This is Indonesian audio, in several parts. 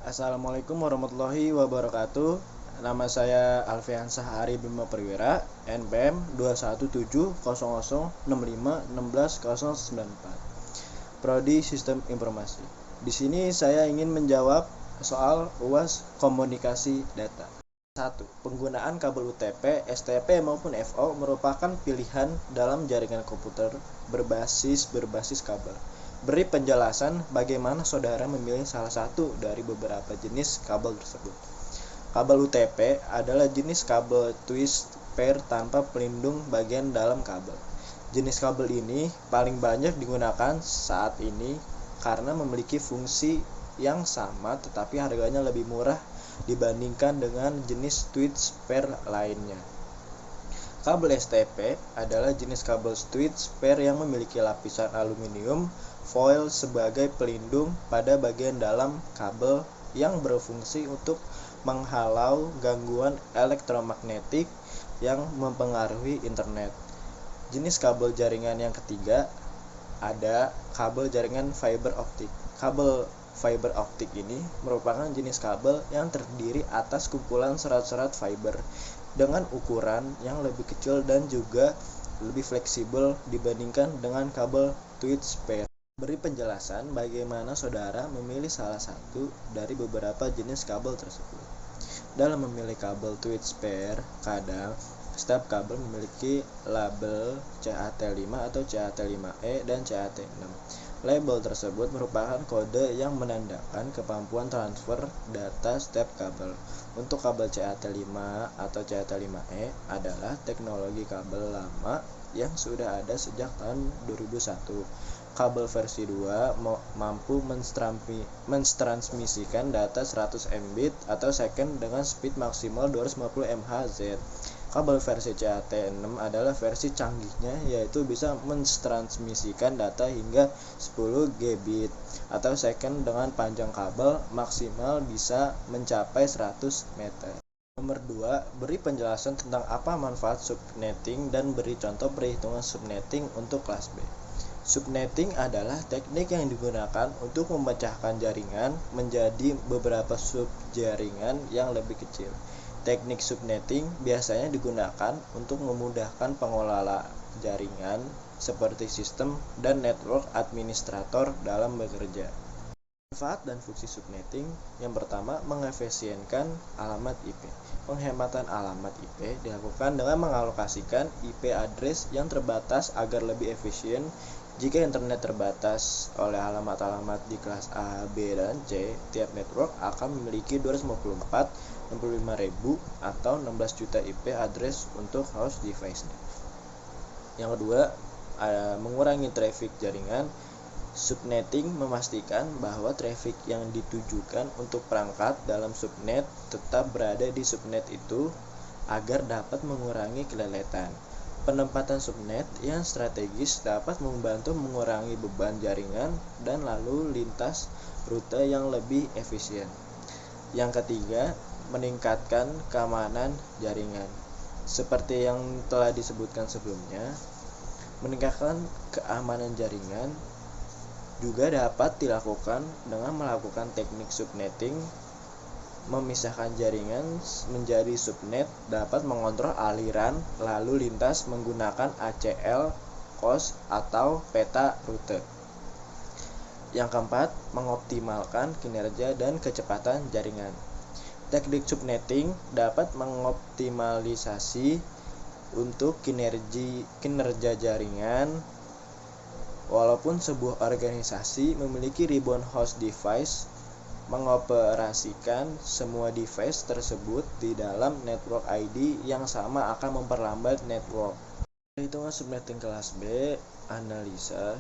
Assalamualaikum warahmatullahi wabarakatuh. Nama saya Alfiansah Ari Bima Perwira, NPM 2170065161094. Prodi Sistem Informasi. Di sini saya ingin menjawab soal UAS komunikasi data. 1. Penggunaan kabel UTP, STP maupun FO merupakan pilihan dalam jaringan komputer berbasis kabel. Beri penjelasan bagaimana saudara memilih salah satu dari beberapa jenis kabel tersebut. Kabel UTP adalah jenis kabel twist pair tanpa pelindung bagian dalam kabel. Jenis kabel ini paling banyak digunakan saat ini karena memiliki fungsi yang sama tetapi harganya lebih murah dibandingkan dengan jenis twist pair lainnya. Kabel STP adalah jenis kabel twist pair yang memiliki lapisan aluminium foil sebagai pelindung pada bagian dalam kabel yang berfungsi untuk menghalau gangguan elektromagnetik yang mempengaruhi internet. Jenis kabel jaringan yang ketiga ada kabel jaringan fiber optik. Kabel fiber optik ini merupakan jenis kabel yang terdiri atas kumpulan serat-serat fiber dengan ukuran yang lebih kecil dan juga lebih fleksibel dibandingkan dengan kabel twist pair. Beri penjelasan bagaimana saudara memilih salah satu dari beberapa jenis kabel tersebut. Dalam memilih kabel twist pair, kadang setiap kabel memiliki label CAT5 atau CAT5E dan CAT6. Label tersebut merupakan kode yang menandakan kemampuan transfer data setiap kabel. Untuk kabel CAT5 atau CAT5E adalah teknologi kabel lama yang sudah ada sejak tahun 2001. Kabel versi 2 mampu mentransmisikan data 100 Mbit atau second dengan speed maksimal 250 MHz. Kabel versi CAT6 adalah versi canggihnya, yaitu bisa mentransmisikan data hingga 10 Gbit atau second dengan panjang kabel maksimal bisa mencapai 100 meter. Nomor 2, beri penjelasan tentang apa manfaat subnetting dan beri contoh perhitungan subnetting untuk kelas B. Subnetting adalah teknik yang digunakan untuk memecahkan jaringan menjadi beberapa subjaringan yang lebih kecil. Teknik subnetting biasanya digunakan untuk memudahkan pengelola jaringan seperti sistem dan network administrator dalam bekerja. Manfaat dan fungsi subnetting. Yang pertama, mengefisienkan alamat IP. Penghematan alamat IP dilakukan dengan mengalokasikan IP address yang terbatas agar lebih efisien. Jika internet terbatas oleh alamat-alamat di kelas A, B, dan C, tiap network akan memiliki 254, 65.000 atau 16 juta IP address untuk host device-nya. Yang kedua, mengurangi traffic jaringan. Subnetting memastikan bahwa traffic yang ditujukan untuk perangkat dalam subnet tetap berada di subnet itu agar dapat mengurangi keleletan. Penempatan subnet yang strategis dapat membantu mengurangi beban jaringan dan lalu lintas rute yang lebih efisien. Yang ketiga, meningkatkan keamanan jaringan. Seperti yang telah disebutkan sebelumnya, meningkatkan keamanan jaringan juga dapat dilakukan dengan melakukan teknik subnetting. Memisahkan jaringan menjadi subnet dapat mengontrol aliran lalu lintas menggunakan ACL, COS, atau peta rute. Yang keempat, mengoptimalkan kinerja dan kecepatan jaringan. Teknik subnetting dapat mengoptimalisasi untuk kinerja jaringan. Walaupun sebuah organisasi memiliki ribuan host device, mengoperasikan semua device tersebut di dalam network ID yang sama akan memperlambat network. Perhitungan subnetting kelas B, analisa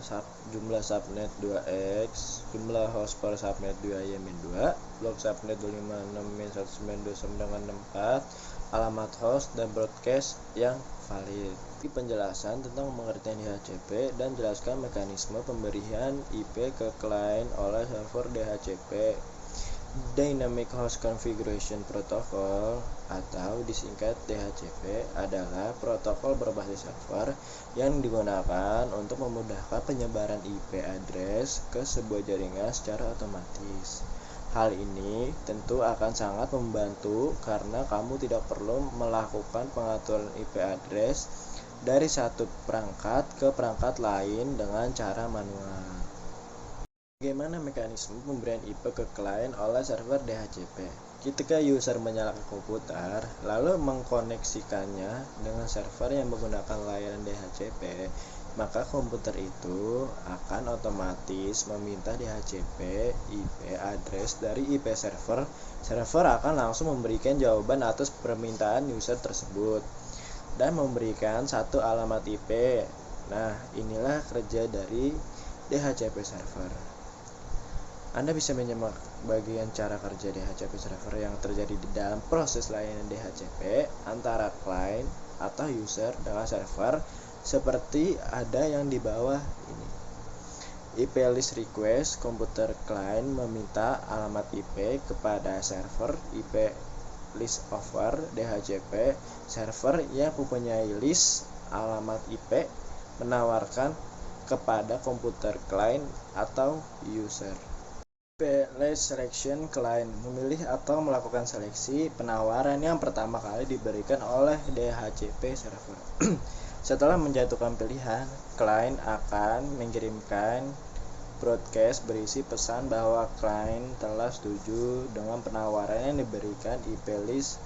jumlah subnet 2x, jumlah host per subnet 2y-2, blok subnet 256-192.64, alamat host dan broadcast yang valid. Penjelasan tentang pengertian DHCP dan jelaskan mekanisme pemberian IP ke klien oleh server DHCP. Dynamic Host Configuration Protocol atau disingkat DHCP adalah protokol berbasis server yang digunakan untuk memudahkan penyebaran IP address ke sebuah jaringan secara otomatis. Hal ini tentu akan sangat membantu karena kamu tidak perlu melakukan pengaturan IP address dari satu perangkat ke perangkat lain dengan cara manual. Bagaimana mekanisme pemberian IP ke klien oleh server DHCP? Ketika user menyalakan komputer, lalu mengkoneksikannya dengan server yang menggunakan layanan DHCP, maka komputer itu akan otomatis meminta DHCP IP address dari IP server. Server akan langsung memberikan jawaban atas permintaan user tersebut dan memberikan satu alamat IP. Nah, inilah kerja dari DHCP server. Anda bisa menyimak bagian cara kerja DHCP server yang terjadi di dalam proses layanan DHCP antara client atau user dengan server, seperti ada yang di bawah ini. IP list request, komputer client meminta alamat IP kepada server. IP list offer, DHCP server yang mempunyai list alamat IP menawarkan kepada komputer client atau user. IP list selection, client memilih atau melakukan seleksi penawaran yang pertama kali diberikan oleh DHCP server. Setelah menjatuhkan pilihan, klien akan mengirimkan broadcast berisi pesan bahwa klien telah setuju dengan penawaran yang diberikan. IP list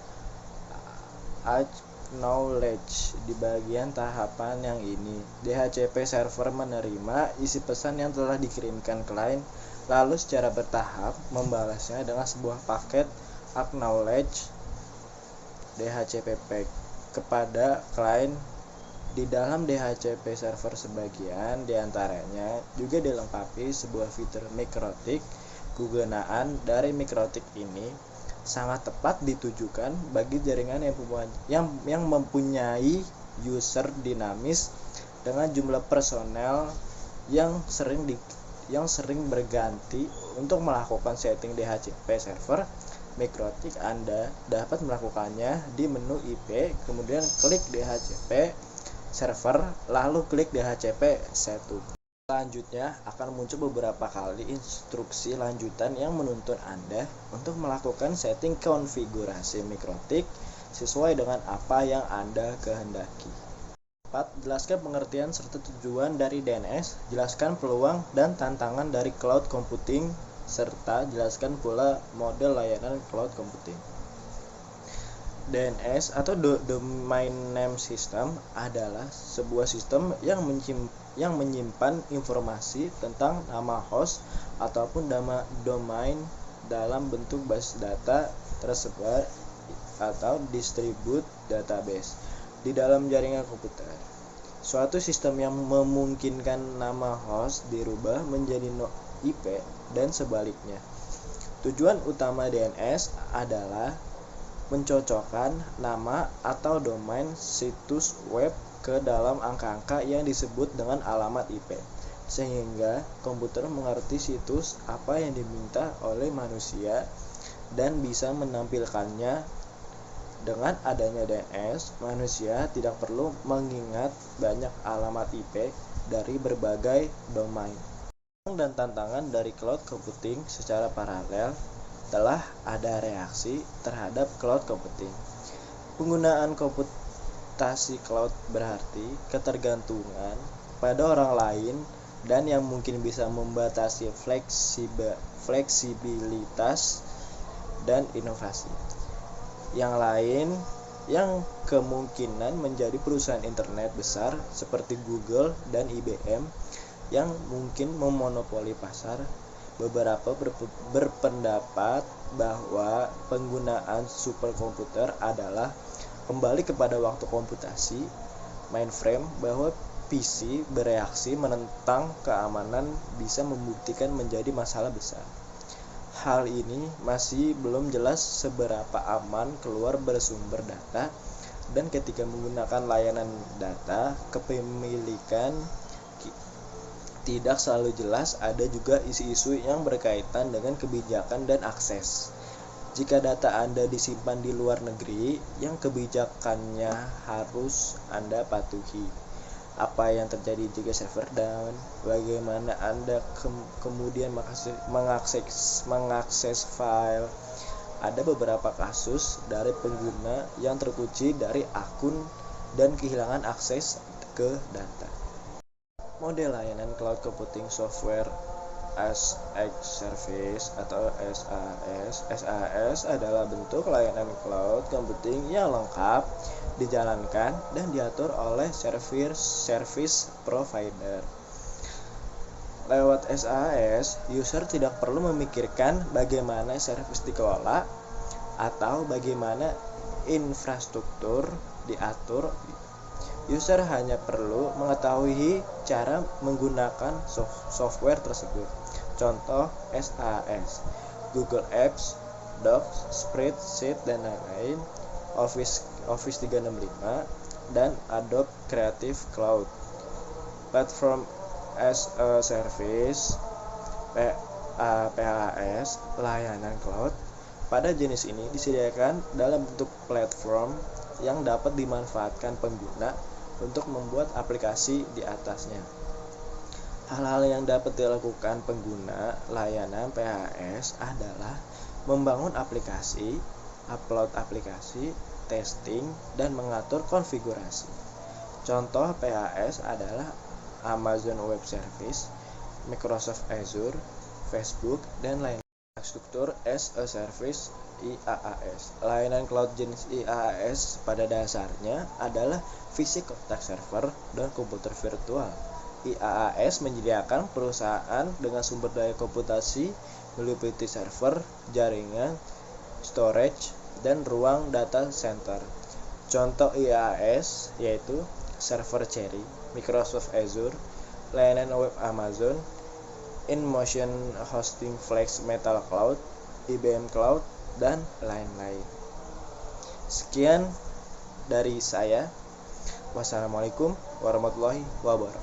acknowledge. Di bagian tahapan yang ini, DHCP server menerima isi pesan yang telah dikirimkan klien, lalu secara bertahap membalasnya dengan sebuah paket acknowledge DHCP pack kepada klien. Di dalam DHCP server sebagian diantaranya juga dilengkapi sebuah fitur mikrotik. Kegunaan dari mikrotik ini sangat tepat ditujukan bagi jaringan yang mempunyai user dinamis dengan jumlah personel yang sering berganti. Untuk melakukan setting DHCP server mikrotik, Anda dapat melakukannya di menu IP, kemudian klik DHCP server, lalu klik DHCP setup. Selanjutnya akan muncul beberapa kali instruksi lanjutan yang menuntun Anda untuk melakukan setting konfigurasi mikrotik sesuai dengan apa yang Anda kehendaki. 4. Jelaskan pengertian serta tujuan dari DNS. Jelaskan peluang dan tantangan dari cloud computing, serta jelaskan pula model layanan cloud computing. DNS atau Domain Name System adalah sebuah sistem yang menyimpan informasi tentang nama host ataupun nama domain dalam bentuk basis data tersebar atau distribute database di dalam jaringan komputer. Suatu sistem yang memungkinkan nama host dirubah menjadi IP dan sebaliknya. Tujuan utama DNS adalah mencocokkan nama atau domain situs web ke dalam angka-angka yang disebut dengan alamat IP, sehingga komputer mengerti situs apa yang diminta oleh manusia dan bisa menampilkannya. Dengan adanya DNS, manusia tidak perlu mengingat banyak alamat IP dari berbagai domain. Dan tantangan dari cloud computing secara paralel telah ada reaksi terhadap cloud computing. Penggunaan komputasi cloud berarti ketergantungan pada orang lain dan yang mungkin bisa membatasi fleksibilitas dan inovasi. Yang lain yang kemungkinan menjadi perusahaan internet besar seperti Google dan IBM yang mungkin memonopoli pasar. Beberapa berpendapat bahwa penggunaan superkomputer adalah kembali kepada waktu komputasi mainframe, bahwa PC bereaksi menentang keamanan bisa membuktikan menjadi masalah besar. Hal ini masih belum jelas seberapa aman keluar bersumber data, dan ketika menggunakan layanan data kepemilikan tidak selalu jelas. Ada juga isu-isu yang berkaitan dengan kebijakan dan akses. Jika data Anda disimpan di luar negeri, yang kebijakannya harus Anda patuhi. apa yang terjadi jika server down, bagaimana Anda kemudian mengakses file. Ada beberapa kasus dari pengguna yang terkunci dari akun dan kehilangan akses ke data. Model layanan cloud computing software as a service atau SAS. SAS adalah bentuk layanan cloud computing yang lengkap, dijalankan dan diatur oleh service provider. Lewat SAS, user tidak perlu memikirkan bagaimana service dikelola atau bagaimana infrastruktur diatur. User hanya perlu mengetahui cara menggunakan software tersebut. Contoh SAS, Google Apps, Docs, Spreadsheet dan lain-lain, Office 365 dan Adobe Creative Cloud. Platform as a Service PaaS, layanan cloud pada jenis ini disediakan dalam bentuk platform yang dapat dimanfaatkan pengguna untuk membuat aplikasi di atasnya. Hal-hal yang dapat dilakukan pengguna layanan PaaS adalah membangun aplikasi, upload aplikasi, testing, dan mengatur konfigurasi. Contoh PaaS adalah Amazon Web Service, Microsoft Azure, Facebook, dan lain-lain. Struktur as a Service IaaS. Layanan cloud jenis IaaS pada dasarnya adalah fisik kontak server dan komputer virtual. IaaS menyediakan perusahaan dengan sumber daya komputasi meliputi server, jaringan, storage, dan ruang data center. Contoh IaaS yaitu server Cherry, Microsoft Azure, layanan web Amazon, InMotion Hosting Flex Metal Cloud, IBM Cloud, dan lain-lain. Sekian dari saya. Wassalamualaikum warahmatullahi wabarakatuh.